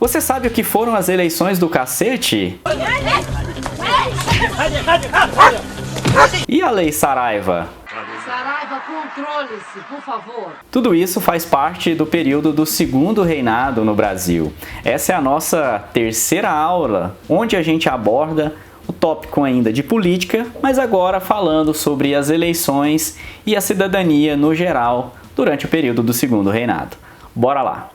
Você sabe o que foram as eleições do cacete? E a Lei Saraiva? Saraiva, controle-se, por favor. Tudo isso faz parte do período do Segundo Reinado no Brasil. Essa é a nossa terceira aula, onde a gente aborda o tópico ainda de política, mas agora falando sobre as eleições e a cidadania no geral durante o período do Segundo Reinado. Bora lá!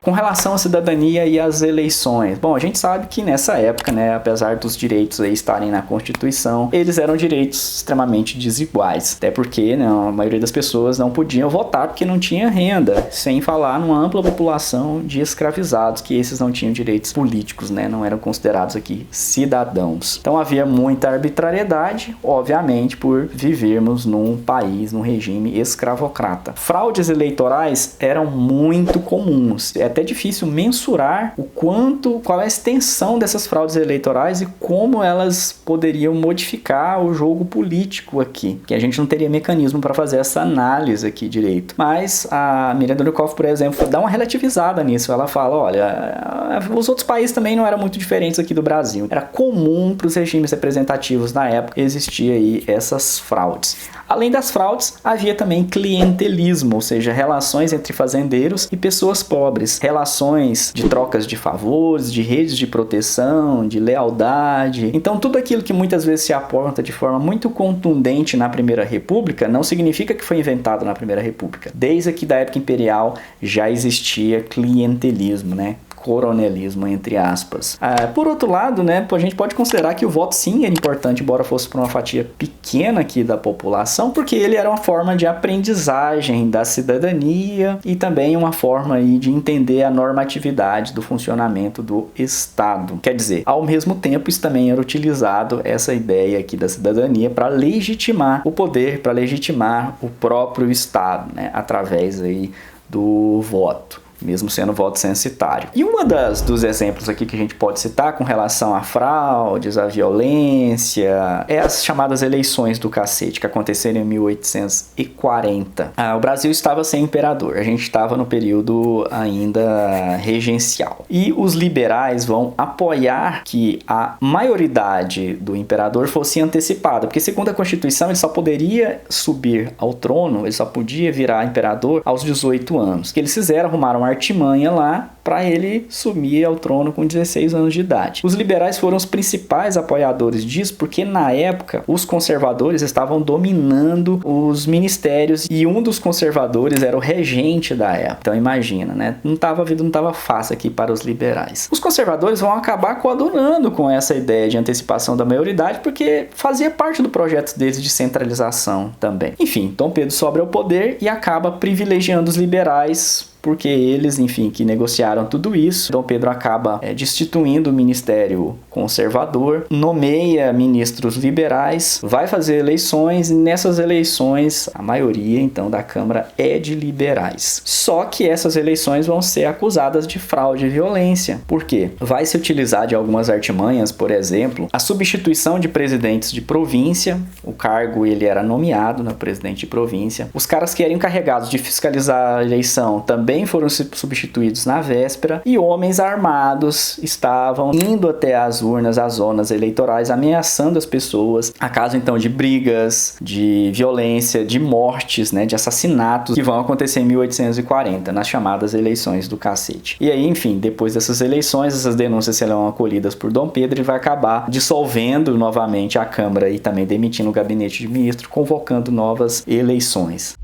Com relação à cidadania e às eleições, bom, a gente sabe que nessa época, né, apesar dos direitos aí estarem na Constituição, eles eram direitos extremamente desiguais, até porque, né, a maioria das pessoas não podiam votar porque não tinha renda, sem falar numa ampla população de escravizados, que esses não tinham direitos políticos, né, não eram considerados aqui cidadãos. Então havia muita arbitrariedade, obviamente, por vivermos num país, num regime escravocrata. Fraudes eleitorais eram muito comuns. É até difícil mensurar qual é a extensão dessas fraudes eleitorais e como elas poderiam modificar o jogo político aqui, que a gente não teria mecanismo para fazer essa análise aqui direito. Mas a Miriam Doroukhoff, por exemplo, dá uma relativizada nisso. Ela fala, olha, os outros países também não eram muito diferentes aqui do Brasil. Era comum para os regimes representativos na época existir aí essas fraudes. Além das fraudes, havia também clientelismo, ou seja, relações entre fazendeiros e pessoas pobres, relações de trocas de favores, de redes de proteção, de lealdade. Então, tudo aquilo que muitas vezes se aponta de forma muito contundente na Primeira República não significa que foi inventado na Primeira República. Desde aqui da época imperial já existia clientelismo, né? Coronelismo, entre aspas. Por outro lado, né, a gente pode considerar que o voto sim era importante, embora fosse para uma fatia pequena aqui da população, porque ele era uma forma de aprendizagem da cidadania e também uma forma aí de entender a normatividade do funcionamento do Estado. Quer dizer, ao mesmo tempo, isso também era utilizado, essa ideia aqui da cidadania, para legitimar o poder, para legitimar o próprio Estado, né, através aí do voto, mesmo sendo voto censitário. E uma dos exemplos aqui que a gente pode citar com relação a fraudes, a violência, é as chamadas eleições do cacete, que aconteceram em 1840. O Brasil estava sem imperador, a gente estava no período ainda regencial. E os liberais vão apoiar que a maioridade do imperador fosse antecipada, porque segundo a Constituição ele só poderia subir ao trono, ele só podia virar imperador aos 18 anos. O que eles fizeram, arrumaram uma artimanha lá para ele subir ao trono com 16 anos de idade. Os liberais foram os principais apoiadores disso, porque na época os conservadores estavam dominando os ministérios e um dos conservadores era o regente da época. Então imagina, né? A vida não estava fácil aqui para os liberais. Os conservadores vão acabar coadunando com essa ideia de antecipação da maioridade, porque fazia parte do projeto deles de centralização também. Enfim, Dom Pedro sobe ao poder e acaba privilegiando os liberais, porque eles, enfim, que negociaram tudo isso. Dom Pedro acaba destituindo o ministério conservador, nomeia ministros liberais, vai fazer eleições e nessas eleições a maioria, então, da Câmara é de liberais. Só que essas eleições vão ser acusadas de fraude e violência. Por quê? Vai se utilizar de algumas artimanhas, por exemplo, a substituição de presidentes de província, o cargo ele era nomeado, né, presidente de província. Os caras que eram encarregados de fiscalizar a eleição também foram substituídos na véspera e homens armados estavam indo até as urnas, as zonas eleitorais, ameaçando as pessoas, a caso então de brigas, de violência, de mortes, né, de assassinatos que vão acontecer em 1840, nas chamadas eleições do cacete. E aí, enfim, depois dessas eleições, essas denúncias serão acolhidas por Dom Pedro e vai acabar dissolvendo novamente a Câmara e também demitindo o gabinete de ministro, convocando novas eleições.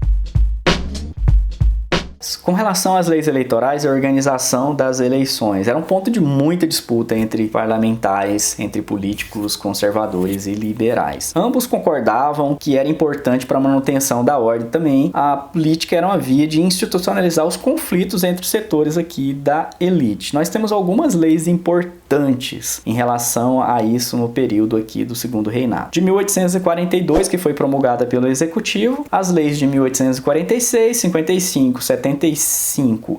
Com relação às leis eleitorais e a organização das eleições, era um ponto de muita disputa entre parlamentares, entre políticos conservadores e liberais. Ambos concordavam que era importante para a manutenção da ordem também. A política era uma via de institucionalizar os conflitos entre os setores aqui da elite. Nós temos algumas leis importantes em relação a isso no período aqui do Segundo Reinado. De 1842, que foi promulgada pelo Executivo, as leis de 1846, 55, 75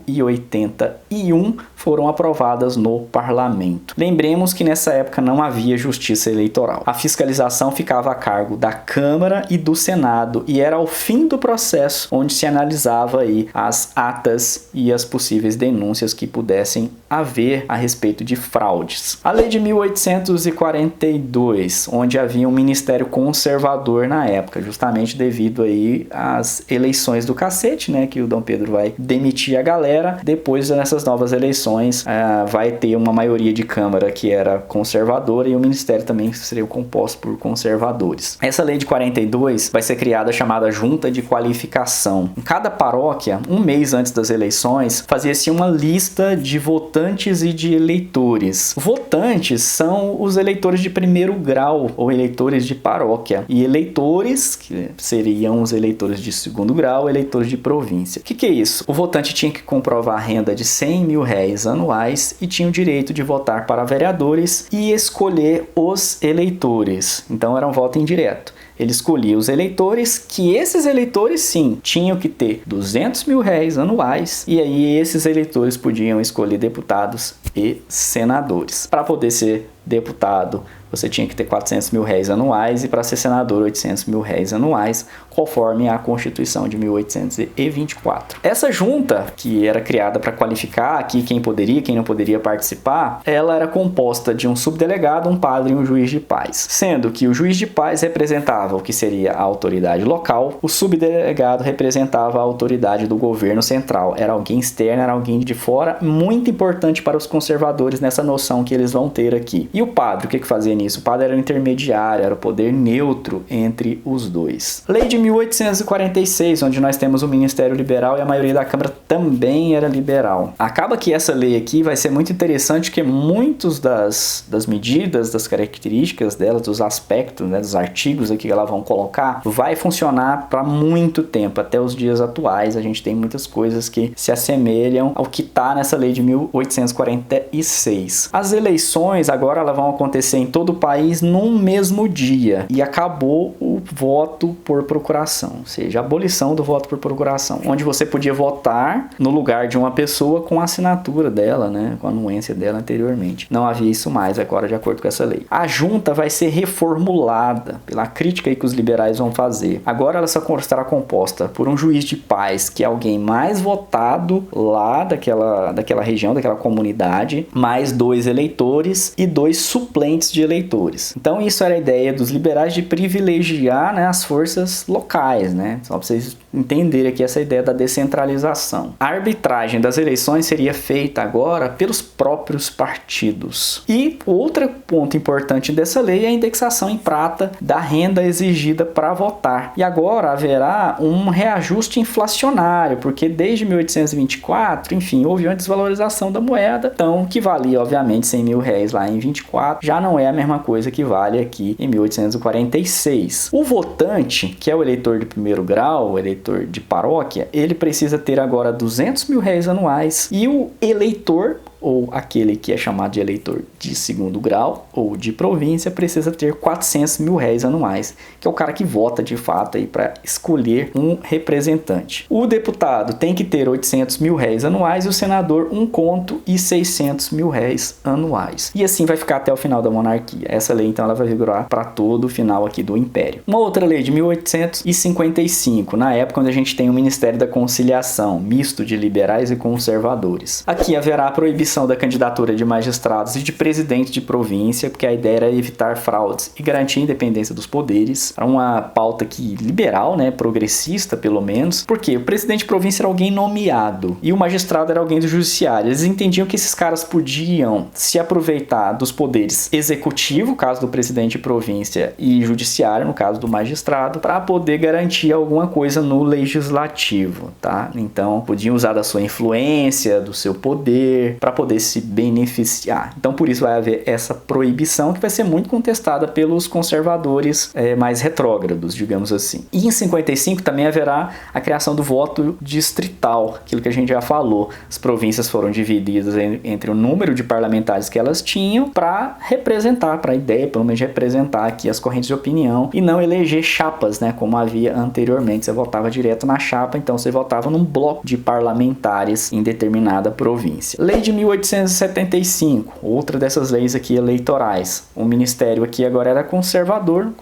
e 81 foram aprovadas no parlamento. Lembremos que nessa época não havia justiça eleitoral. A fiscalização ficava a cargo da Câmara e do Senado e era ao fim do processo onde se analisava aí as atas e as possíveis denúncias que pudessem haver a respeito de fraudes. A lei de 1842, onde havia um ministério conservador na época, justamente devido aí às eleições do cacete, né, que o Dom Pedro vai demitir a galera. Depois dessas novas eleições vai ter uma maioria de Câmara que era conservadora e o ministério também seria composto por conservadores. Essa lei de 42 vai ser criada chamada Junta de Qualificação. Em cada paróquia, um mês antes das eleições, fazia-se uma lista de votantes e de eleitores. Votantes são os eleitores de primeiro grau ou eleitores de paróquia, e eleitores, que seriam os eleitores de segundo grau, eleitores de província. O que é isso? O votante tinha que comprovar a renda de 100 mil réis anuais e tinha o direito de votar para vereadores e escolher os eleitores. Então era um voto indireto. Ele escolhia os eleitores, que esses eleitores sim tinham que ter 200 mil réis anuais, e aí esses eleitores podiam escolher deputados e senadores. Para poder ser deputado, você tinha que ter 400 mil réis anuais, e para ser senador, 800 mil réis anuais, conforme a Constituição de 1824. Essa junta, que era criada para qualificar aqui quem poderia e quem não poderia participar, ela era composta de um subdelegado, um padre e um juiz de paz. Sendo que o juiz de paz representava o que seria a autoridade local, o subdelegado representava a autoridade do governo central. Era alguém externo, era alguém de fora, muito importante para os conservadores nessa noção que eles vão ter aqui. E o padre, o que fazia nisso? O padre era o intermediário, era o poder neutro entre os dois. Lei de 1846, onde nós temos o Ministério Liberal e a maioria da Câmara também era liberal. Acaba que essa lei aqui vai ser muito interessante, porque muitos das medidas, das características dela, dos aspectos, né, dos artigos aqui que ela vão colocar, vai funcionar para muito tempo, até os dias atuais. A gente tem muitas coisas que se assemelham ao que está nessa lei de 1846. As eleições agora elas vão acontecer em todo o país num mesmo dia, e acabou o voto por procuração, ou seja, a abolição do voto por procuração, onde você podia votar no lugar de uma pessoa com a assinatura dela, né, com a anuência dela anteriormente. Não havia isso mais agora, de acordo com essa lei. A junta vai ser reformulada pela crítica aí que os liberais vão fazer. Agora ela só estará composta por um juiz de paz, que é alguém mais votado lá daquela região, daquela comunidade, mais 2 eleitores e 2 suplentes de eleitores. Então isso era a ideia dos liberais de privilegiar, né, as forças locais, né? Só para vocês entenderem aqui essa ideia da descentralização. A arbitragem das eleições seria feita agora pelos próprios partidos. E outro ponto importante dessa lei é a indexação em prata da renda exigida para votar. E agora haverá um reajuste inflacionário, porque desde 1824, enfim, houve uma desvalorização da moeda, então que valia obviamente 100 mil réis lá em 24, já não é a mesma coisa que vale aqui em 1846. O votante, que é o eleitor de primeiro grau, o eleitor de paróquia, ele precisa ter agora 200 mil réis anuais, e o eleitor, ou aquele que é chamado de eleitor de segundo grau ou de província, precisa ter 400 mil réis anuais, que é o cara que vota de fato aí para escolher um representante. O deputado tem que ter 800 mil réis anuais e o senador 1 conto e 600 mil réis anuais. E assim vai ficar até o final da monarquia. Essa lei então ela vai vigorar para todo o final aqui do Império. Uma outra lei de 1855, na época onde a gente tem o Ministério da Conciliação, misto de liberais e conservadores. Aqui haverá a proibição da candidatura de magistrados e de presidente de província, porque a ideia era evitar fraudes e garantir a independência dos poderes. Era uma pauta que liberal, né, progressista pelo menos, porque o presidente de província era alguém nomeado e o magistrado era alguém do judiciário. Eles entendiam que esses caras podiam se aproveitar dos poderes executivo, no caso do presidente de província, e judiciário, no caso do magistrado, para poder garantir alguma coisa no legislativo, tá? Então, podiam usar da sua influência, do seu poder, para poder se beneficiar. Então por isso vai haver essa proibição, que vai ser muito contestada pelos conservadores mais retrógrados, digamos assim. E em 55 também haverá a criação do voto distrital, aquilo que a gente já falou. As províncias foram divididas entre o número de parlamentares que elas tinham para representar, para a ideia pelo menos representar aqui as correntes de opinião e não eleger chapas, né, como havia anteriormente. Você votava direto na chapa, então você votava num bloco de parlamentares em determinada província. Lei de 1875, outra dessas leis aqui eleitorais. O ministério aqui agora era conservador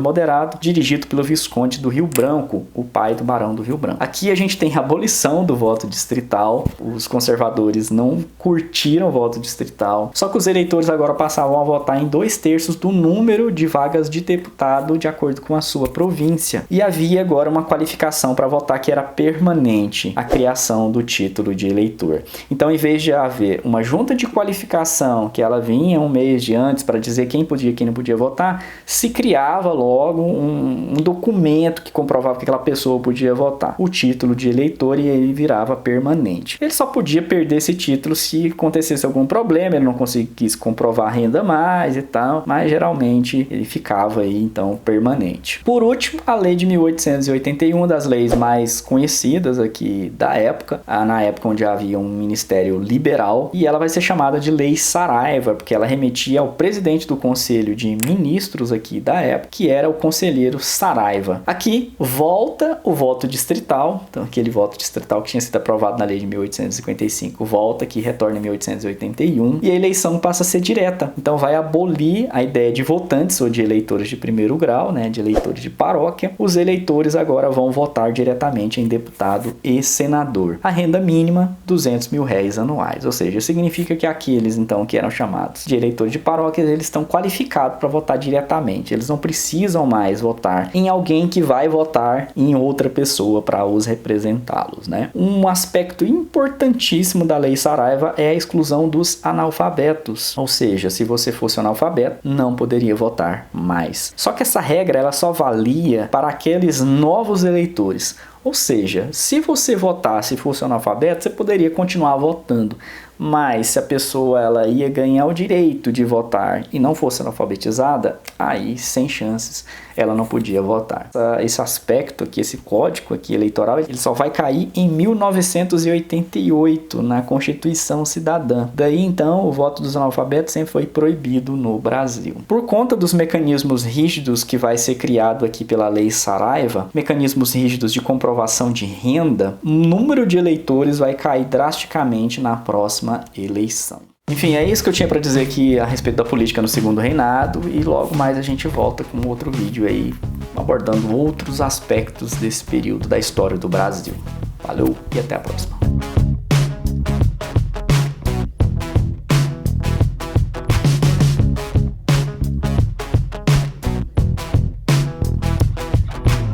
moderado, dirigido pelo Visconde do Rio Branco, o pai do Barão do Rio Branco. Aqui a gente tem a abolição do voto distrital. Os conservadores não curtiram o voto distrital, só que os eleitores agora passavam a votar em 2/3 do número de vagas de deputado de acordo com a sua província. E havia agora uma qualificação para votar que era permanente, a criação do título de eleitor. Então, em vez de haver uma junta de qualificação que ela vinha um mês de antes para dizer quem podia e quem não podia votar, se criava logo um documento que comprovava que aquela pessoa podia votar, o título de eleitor, e ele virava permanente. Ele só podia perder esse título se acontecesse algum problema, ele não conseguisse comprovar a renda mais e tal, mas geralmente ele ficava aí então permanente. Por último, a lei de 1881, das leis mais conhecidas aqui da época, na época onde havia um ministério liberal, e ela vai ser chamada de Lei Saraiva, porque ela remetia ao presidente do Conselho de Ministros aqui da época, que era o conselheiro Saraiva. Aqui volta o voto distrital, então aquele voto distrital que tinha sido aprovado na lei de 1855 volta, que retorna em 1881, e a eleição passa a ser direta. Então vai abolir a ideia de votantes ou de eleitores de primeiro grau, né, de eleitores de paróquia. Os eleitores agora vão votar diretamente em deputado e senador. A renda mínima, R$200 mil anuais, ou seja, significa que aqueles então que eram chamados de eleitores de paróquia, eles estão qualificados para votar diretamente. Eles não precisam mais votar em alguém que vai votar em outra pessoa para os representá-los, né? Um aspecto importantíssimo da Lei Saraiva é a exclusão dos analfabetos, ou seja, se você fosse analfabeto, não poderia votar mais. Só que essa regra ela só valia para aqueles novos eleitores. Ou seja, se você votasse e fosse analfabeto, você poderia continuar votando. Mas se a pessoa ela ia ganhar o direito de votar e não fosse analfabetizada, aí sem chances ela não podia votar. Esse aspecto aqui, esse código aqui eleitoral, ele só vai cair em 1988 na Constituição Cidadã. Daí então o voto dos analfabetos sempre foi proibido no Brasil. Por conta dos mecanismos rígidos que vai ser criado aqui pela Lei Saraiva, mecanismos rígidos de comprovação de renda, o número de eleitores vai cair drasticamente na próxima eleição. Enfim, é isso que eu tinha para dizer aqui a respeito da política no Segundo Reinado, e logo mais a gente volta com outro vídeo aí abordando outros aspectos desse período da história do Brasil. Valeu e até a próxima.